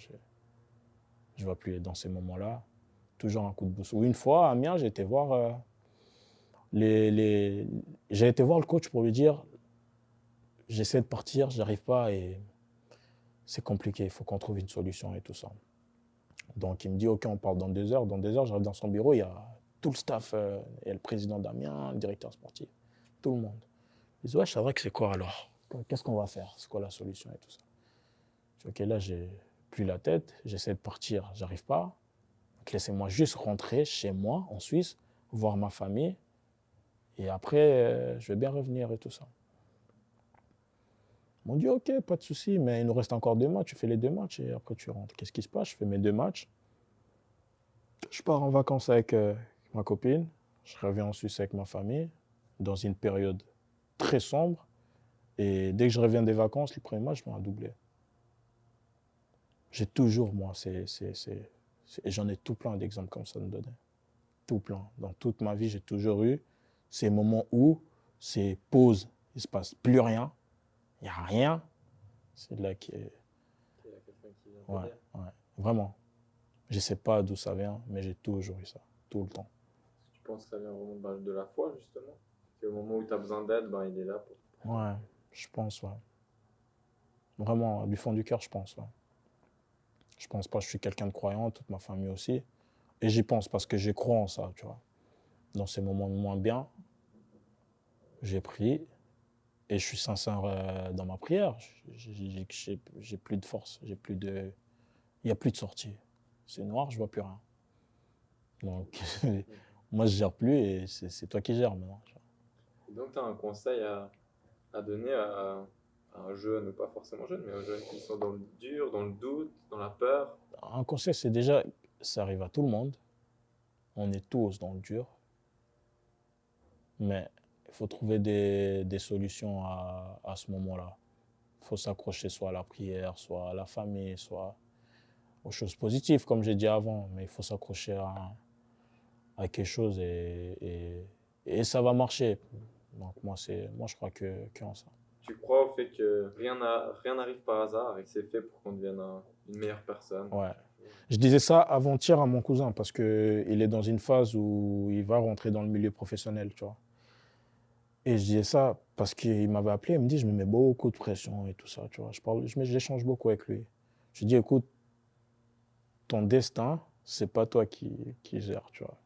Je vois plus. Et dans ces moments-là, toujours un coup de boost. Ou une fois, à Amiens, j'ai été voir j'ai été voir le coach pour lui dire, j'essaie de partir, j'arrive pas et c'est compliqué, il faut qu'on trouve une solution et tout ça. Donc il me dit, OK, on parle dans 2 heures. Dans 2 heures, j'arrive dans son bureau, il y a tout le staff, il y a le président d'Amiens, le directeur sportif, tout le monde. Ils disent, ouais, c'est vrai que c'est quoi alors? Qu'est-ce qu'on va faire? C'est quoi la solution et tout ça? Je dis, OK, là, j'ai plus la tête, j'essaie de partir, j'arrive pas. Donc laissez-moi juste rentrer chez moi en Suisse, voir ma famille, et après, je vais bien revenir et tout ça. Ils m'ont dit, OK, pas de souci, mais il nous reste encore 2 matchs, tu fais les 2 matchs et après tu rentres. Qu'est-ce qui se passe? Je fais mes 2 matchs. Je pars en vacances avec ma copine, je reviens en Suisse avec ma famille, dans une période très sombre, et dès que je reviens des vacances, le premier match, je mets un doublé. J'ai toujours, moi, et j'en ai tout plein d'exemples comme ça de me donner. Tout plein. Dans toute ma vie, j'ai toujours eu ces moments où c'est pause, il ne se passe plus rien, il n'y a rien. C'est là qui est. Il y a quelqu'un qui vient Ouais, t'aider. ouais, vraiment. Je ne sais pas d'où ça vient, mais j'ai toujours eu ça, tout le temps. Tu penses que ça vient vraiment de la foi, justement? Qu'au moment où tu as besoin d'aide, il est là pour. Ouais, je pense, ouais. Vraiment, du fond du cœur, je pense, ouais. Je pense pas, je suis quelqu'un de croyant, toute ma famille aussi. Et j'y pense parce que j'y crois en ça, tu vois. Dans ces moments de moins bien, j'ai prié et je suis sincère dans ma prière. J'ai plus de force, il n'y a plus de sortie. C'est noir, je vois plus rien. Donc, moi, je gère plus et c'est toi qui gères maintenant. Et donc, tu as un conseil à donner à un jeune, ou pas forcément jeune, mais aux jeunes qui sont dans le dur, dans le doute, dans la peur? Un conseil, c'est déjà, ça arrive à tout le monde. On est tous dans le dur. Mais il faut trouver des solutions à ce moment-là. Il faut s'accrocher soit à la prière, soit à la famille, soit aux choses positives, comme j'ai dit avant. Mais il faut s'accrocher à quelque chose et ça va marcher. Donc moi, je crois que en ça. Tu crois au fait que rien n'arrive par hasard et que c'est fait pour qu'on devienne une meilleure personne? Ouais. Je disais ça avant-hier à mon cousin parce qu'il est dans une phase où il va rentrer dans le milieu professionnel, tu vois. Et je disais ça parce qu'il m'avait appelé, il me dit, je me mets beaucoup de pression et tout ça, tu vois. J'échange beaucoup avec lui. Je dis, écoute, ton destin, c'est pas toi qui gère, tu vois.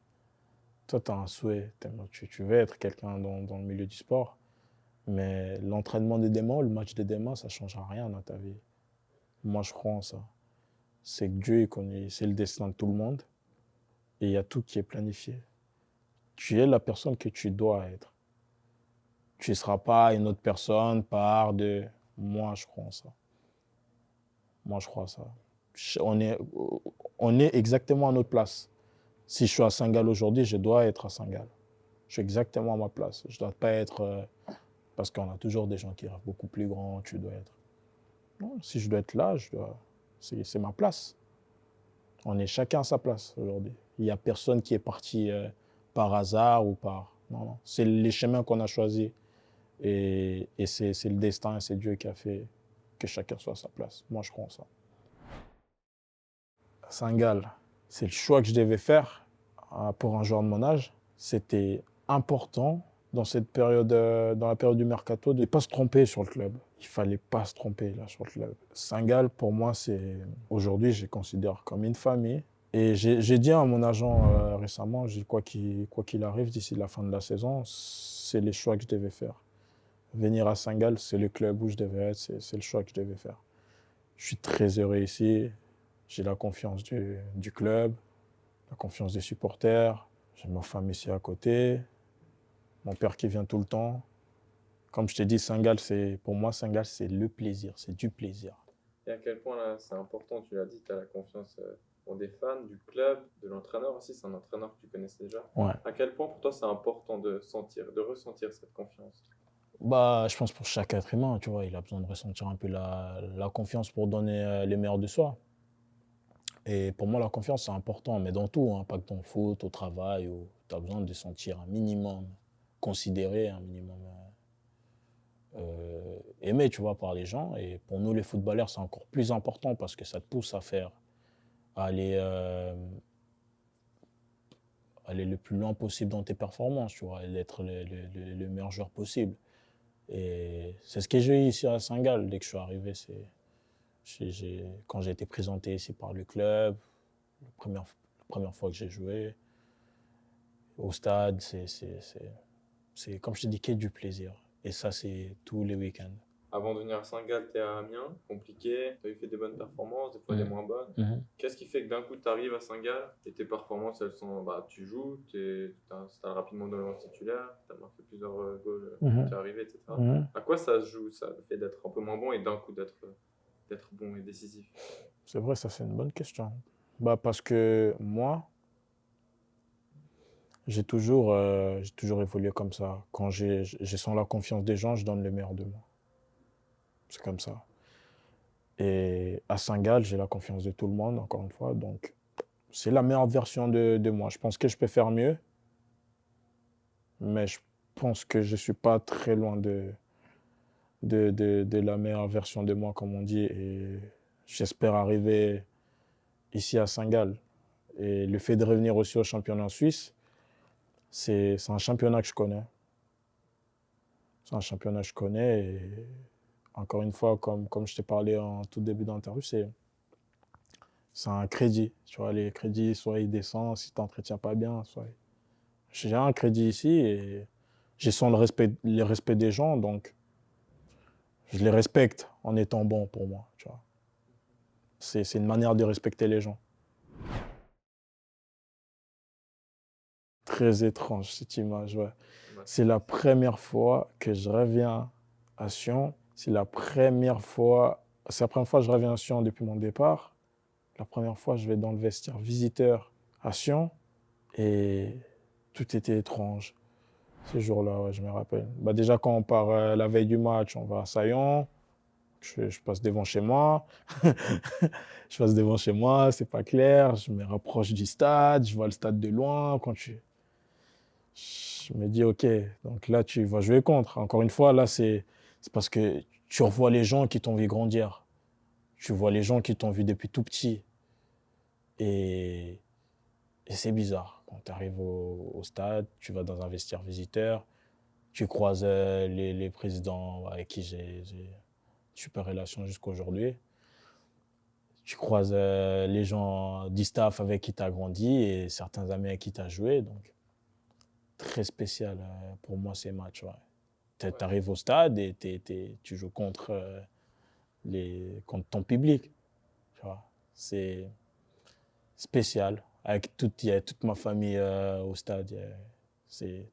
Toi, tu as un souhait, tu veux être quelqu'un dans le milieu du sport, mais l'entraînement de demain, le match de demain, ça ne changera rien dans ta vie. Moi, je crois en ça. C'est que Dieu, il connaît, c'est le destin de tout le monde, et il y a tout qui est planifié. Tu es la personne que tu dois être. Tu ne seras pas une autre personne par de... Moi, je crois en ça. Moi, je crois en ça. On est exactement à notre place. Si je suis à Saint-Gall aujourd'hui, je dois être à Saint-Gall. Je suis exactement à ma place. Je ne dois pas être... parce qu'on a toujours des gens qui rêvent beaucoup plus grand, tu dois être... Non, si je dois être là, c'est ma place. On est chacun à sa place aujourd'hui. Il n'y a personne qui est parti par hasard ou par... Non, non. C'est les chemins qu'on a choisis. Et c'est le destin, c'est Dieu qui a fait que chacun soit à sa place. Moi, je crois en ça. Saint-Gall, c'est le choix que je devais faire pour un joueur de mon âge. C'était important dans cette période, dans la période du mercato, de ne pas se tromper sur le club. Il ne fallait pas se tromper là sur le club. Saint-Gall, pour moi, aujourd'hui, je les considère comme une famille. Et j'ai dit à mon agent récemment, quoi qu'il arrive d'ici la fin de la saison, c'est les choix que je devais faire. Venir à Saint-Gall, c'est le club où je devais être, c'est le choix que je devais faire. Je suis très heureux ici. J'ai la confiance du club, la confiance des supporters. J'ai ma femme ici à côté, mon père qui vient tout le temps. Comme je t'ai dit, Saint-Gall, pour moi, Saint-Gall, c'est le plaisir, c'est du plaisir. Et à quel point là, c'est important, tu l'as dit, tu as la confiance des fans, du club, de l'entraîneur aussi, c'est un entraîneur que tu connaissais déjà. Ouais. À quel point pour toi c'est important de ressentir cette confiance? Bah, je pense pour chaque être humain, tu vois, il a besoin de ressentir un peu la confiance pour donner les meilleurs de soi. Et pour moi, la confiance, c'est important, mais dans tout, hein, pas que dans le foot, au travail, tu as besoin de sentir un minimum considéré, un minimum aimé, tu vois, par les gens. Et pour nous, les footballeurs, c'est encore plus important parce que ça te pousse à aller le plus loin possible dans tes performances, tu vois, et d'être le meilleur joueur possible. Et c'est ce que j'ai eu ici à Saint-Gall. Dès que je suis arrivé, quand j'ai été présenté ici par le club, la première fois que j'ai joué, au stade, c'est comme je te dis, qu'il y a du plaisir. Et ça, c'est tous les week-ends. Avant de venir à Saint-Gall, tu es à Amiens, compliqué, tu as eu fait des bonnes performances, des fois des moins bonnes. Qu'est-ce qui fait que d'un coup tu arrives à Saint-Gall et tes performances, elles sont, bah, tu joues, tu installes rapidement dans le 11 titulaire, tu as marqué plusieurs goals quand tu es arrivé, etc. À quoi ça se joue, ça, le fait d'être un peu moins bon et d'un coup d'être bon et décisif? C'est vrai, ça c'est une bonne question. Bah, parce que moi, j'ai toujours évolué comme ça. Quand j'ai sens la confiance des gens, je donne le meilleur de moi. C'est comme ça. Et à Saint-Gall, j'ai la confiance de tout le monde, encore une fois. Donc, c'est la meilleure version de moi. Je pense que je peux faire mieux, mais je pense que je ne suis pas très loin de la meilleure version de moi, comme on dit. Et j'espère arriver ici à Saint-Gall. Et le fait de revenir aussi au championnat suisse, c'est un championnat que je connais. C'est un championnat que je connais. Et encore une fois, comme je t'ai parlé en tout début d'interview, c'est un crédit. Tu vois, les crédits, soit ils descendent si tu t'entretiens pas bien, soit... J'ai un crédit ici et j'ai sens le respect des gens, donc je les respecte en étant bon pour moi, tu vois. C'est une manière de respecter les gens. Très étrange cette image, ouais. C'est la première fois que je reviens à Sion. C'est la première fois que je reviens à Sion depuis mon départ. La première fois, je vais dans le vestiaire visiteur à Sion et tout était étrange. Ces jours-là, ouais, je me rappelle. Bah, déjà, quand on part la veille du match, on va à Saillon. Je passe devant chez moi. Je passe devant chez moi, c'est pas clair. Je me rapproche du stade, je vois le stade de loin. Je me dis, OK, donc là, tu vas jouer contre. Encore une fois, là, c'est parce que tu revois les gens qui t'ont vu grandir. Tu vois les gens qui t'ont vu depuis tout petit. Et c'est bizarre. Quand tu arrives au stade, tu vas dans un vestiaire visiteur. Tu croises les présidents avec qui j'ai une super relation jusqu'à aujourd'hui. Tu croises les gens du staff avec qui tu as grandi et certains amis avec qui tu as joué. Donc, très spécial pour moi ces matchs. Ouais. Tu arrives au stade et tu joues contre ton public. Tu vois. C'est spécial. Il y a toute ma famille au stade.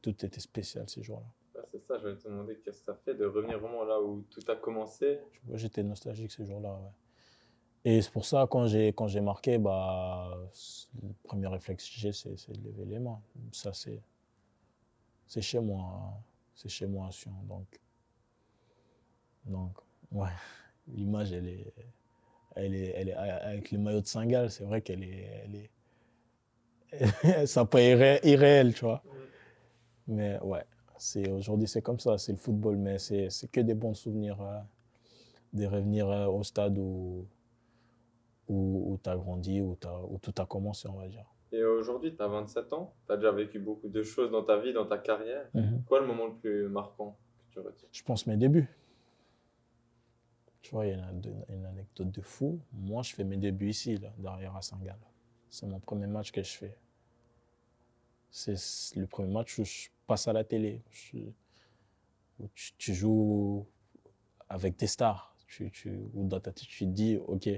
Tout était spécial ces jours-là. C'est ça, je vais te demander qu'est-ce que ça fait de revenir vraiment là où tout a commencé. J'étais nostalgique ces jours-là. Ouais. Et c'est pour ça, quand j'ai marqué, le premier réflexe que j'ai, c'est de lever les mains. Ça, c'est chez moi. Hein. C'est chez moi à Sion. Donc ouais, l'image, elle est avec le maillot de Saint-Gall, c'est vrai qu'elle est ça peut être irréel, tu vois. Mais ouais, aujourd'hui, c'est comme ça, c'est le football, mais c'est que des bons souvenirs de revenir au stade où tu as grandi, où tout a commencé, on va dire. Et aujourd'hui, tu as 27 ans, tu as déjà vécu beaucoup de choses dans ta vie, dans ta carrière. Quoi le moment le plus marquant que tu retiens? Je pense mes débuts. Tu vois, il y a une anecdote de fou. Moi, je fais mes débuts ici, là, derrière à Saint-Gall. C'est mon premier match que je fais. C'est le premier match où je passe à la télé. Où tu joues avec des stars. Où dans ta tête, tu te dis, OK,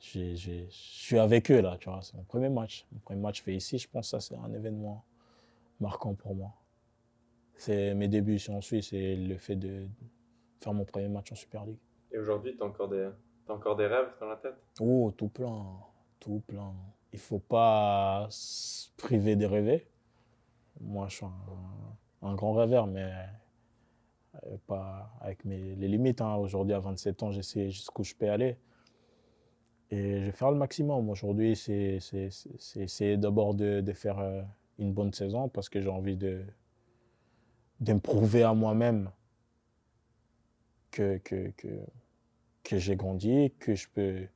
je suis avec eux là, tu vois. C'est mon premier match. Mon premier match fait ici, je pense que ça, c'est un événement marquant pour moi. C'est mes débuts ici en Suisse et le fait de faire mon premier match en Super League. Et aujourd'hui, tu as encore des rêves dans la tête? Oh, tout plein, tout plein. Il ne faut pas se priver de rêver. Moi, je suis un grand rêveur, mais pas avec les limites. Hein. Aujourd'hui, à 27 ans, j'essaie jusqu'où je peux aller. Et je vais faire le maximum. Aujourd'hui, c'est essayer d'abord de faire une bonne saison parce que j'ai envie de me prouver à moi-même que j'ai grandi, que je peux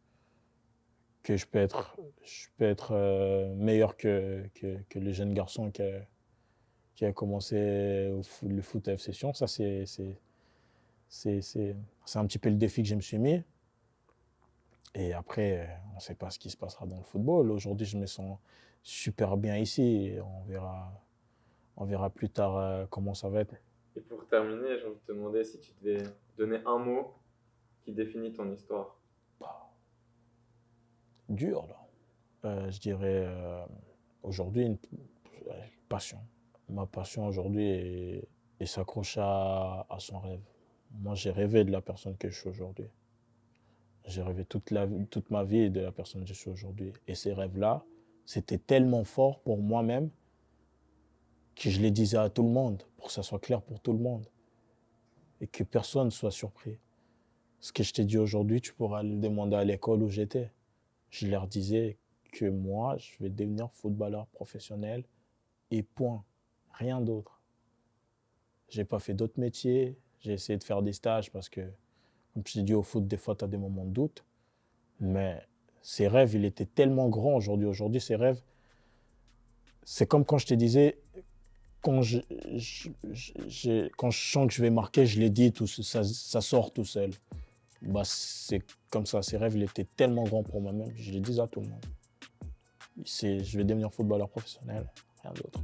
être meilleur que le jeune garçon qui a commencé le foot à FC Sion. Ça, c'est un petit peu le défi que je me suis mis. Et après, on ne sait pas ce qui se passera dans le football. Aujourd'hui, je me sens super bien ici. Et on verra plus tard comment ça va être. Et pour terminer, j'ai envie de te demander si tu devais donner un mot qui définit ton histoire. Dur, là. Je dirais aujourd'hui une passion. Ma passion aujourd'hui est s'accrocher à son rêve. Moi, j'ai rêvé de la personne que je suis aujourd'hui. J'ai rêvé toute ma vie de la personne que je suis aujourd'hui. Et ces rêves-là, c'était tellement fort pour moi-même que je les disais à tout le monde, pour que ça soit clair pour tout le monde. Et que personne ne soit surpris. Ce que je t'ai dit aujourd'hui, tu pourras le demander à l'école où j'étais. Je leur disais que moi, je vais devenir footballeur professionnel et point. Rien d'autre. Je n'ai pas fait d'autres métiers. J'ai essayé de faire des stages parce que, comme je t'ai dit, au foot, des fois, tu as des moments de doute. Mais ces rêves, il était tellement grand aujourd'hui. Aujourd'hui, ces rêves, c'est comme quand je te disais, quand je sens que je vais marquer, je l'ai dit, ça sort tout seul. C'est comme ça, ces rêves, il était tellement grand pour moi-même. Je les disais à tout le monde. Je vais devenir footballeur professionnel, rien d'autre.